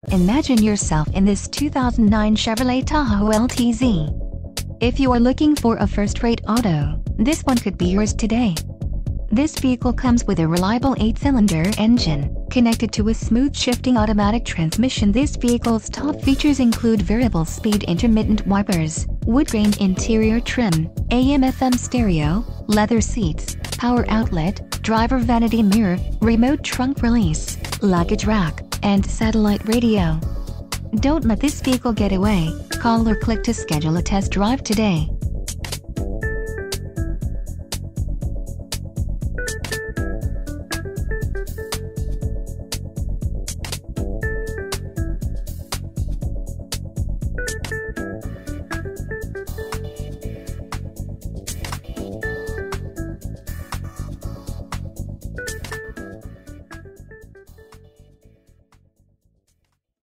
Imagine yourself in this 2009 Chevrolet Tahoe LTZ. If you are looking for a first-rate auto, this one could be yours today. This vehicle comes with a reliable 8-cylinder engine, connected to a smooth shifting automatic transmission. This vehicle's top features include variable speed intermittent wipers, wood grain interior trim, AM/FM stereo, leather seats, power outlet, driver vanity mirror, remote trunk release, luggage rack, and satellite radio. Don't let this vehicle get away. Call or click to schedule a test drive today.